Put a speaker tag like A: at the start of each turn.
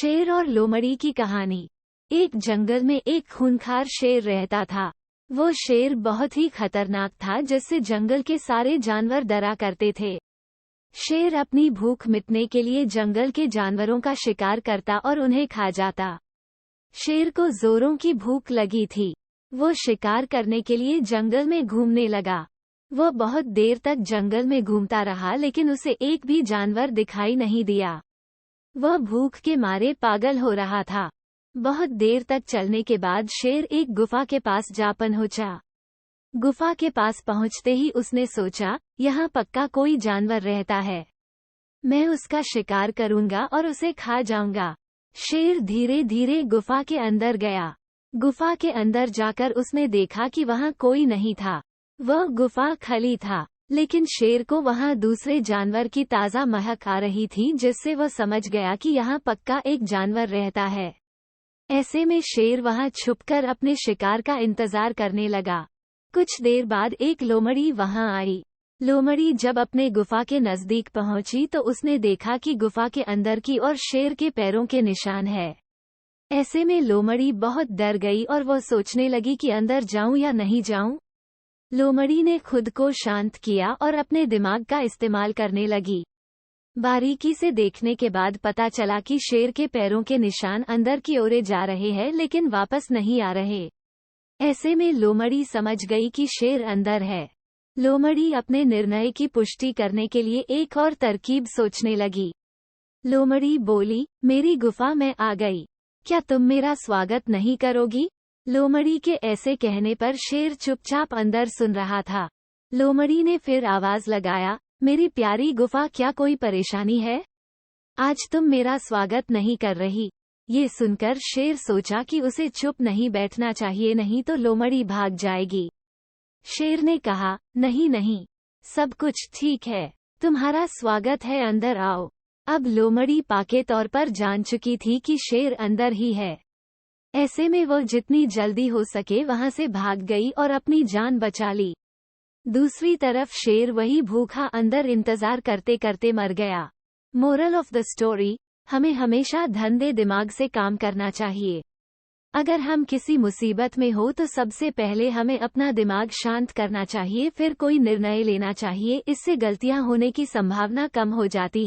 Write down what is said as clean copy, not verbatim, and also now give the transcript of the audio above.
A: शेर और लोमड़ी की कहानी। एक जंगल में एक खूंखार शेर रहता था। वो शेर बहुत ही खतरनाक था, जिससे जंगल के सारे जानवर डरा करते थे। शेर अपनी भूख मिटने के लिए जंगल के जानवरों का शिकार करता और उन्हें खा जाता। शेर को जोरों की भूख लगी थी। वो शिकार करने के लिए जंगल में घूमने लगा। वो बहुत देर तक जंगल में घूमता रहा, लेकिन उसे एक भी जानवर दिखाई नहीं दिया। वह भूख के मारे पागल हो रहा था। बहुत देर तक चलने के बाद शेर एक गुफा के पास जा पहुंचा। गुफा के पास पहुंचते ही उसने सोचा, यहाँ पक्का कोई जानवर रहता है। मैं उसका शिकार करूंगा और उसे खा जाऊंगा। शेर धीरे धीरे गुफा के अंदर गया। गुफा के अंदर जाकर उसने देखा कि वहाँ कोई नहीं था। वह गुफा खाली था, लेकिन शेर को वहाँ दूसरे जानवर की ताज़ा महक आ रही थी, जिससे वह समझ गया कि यहाँ पक्का एक जानवर रहता है। ऐसे में शेर वहाँ छुपकर अपने शिकार का इंतजार करने लगा। कुछ देर बाद एक लोमड़ी वहाँ आई। लोमड़ी जब अपने गुफा के नजदीक पहुंची तो उसने देखा कि गुफा के अंदर की ओर शेर के पैरों के निशान है। ऐसे में लोमड़ी बहुत डर गई और वो सोचने लगी कि अंदर जाऊं या नहीं जाऊं। लोमड़ी ने खुद को शांत किया और अपने दिमाग का इस्तेमाल करने लगी। बारीकी से देखने के बाद पता चला कि शेर के पैरों के निशान अंदर की ओर जा रहे हैं, लेकिन वापस नहीं आ रहे। ऐसे में लोमड़ी समझ गई कि शेर अंदर है। लोमड़ी अपने निर्णय की पुष्टि करने के लिए एक और तरकीब सोचने लगी। लोमड़ी बोली, मेरी गुफा में आ गई, क्या तुम मेरा स्वागत नहीं करोगी? लोमड़ी के ऐसे कहने पर शेर चुपचाप अंदर सुन रहा था। लोमड़ी ने फिर आवाज लगाया, मेरी प्यारी गुफा, क्या कोई परेशानी है? आज तुम मेरा स्वागत नहीं कर रही। ये सुनकर शेर सोचा कि उसे चुप नहीं बैठना चाहिए, नहीं तो लोमड़ी भाग जाएगी। शेर ने कहा, नहीं नहीं, सब कुछ ठीक है, तुम्हारा स्वागत है, अंदर आओ। अब लोमड़ी पाके तौर पर जान चुकी थी कि शेर अंदर ही है। ऐसे में वो जितनी जल्दी हो सके वहां से भाग गई और अपनी जान बचा ली। दूसरी तरफ शेर वही भूखा अंदर इंतजार करते करते मर गया। मोरल ऑफ द स्टोरी, हमें हमेशा धंधे दिमाग से काम करना चाहिए। अगर हम किसी मुसीबत में हो तो सबसे पहले हमें अपना दिमाग शांत करना चाहिए, फिर कोई निर्णय लेना चाहिए। इससे गलतियां होने की संभावना कम हो जाती है।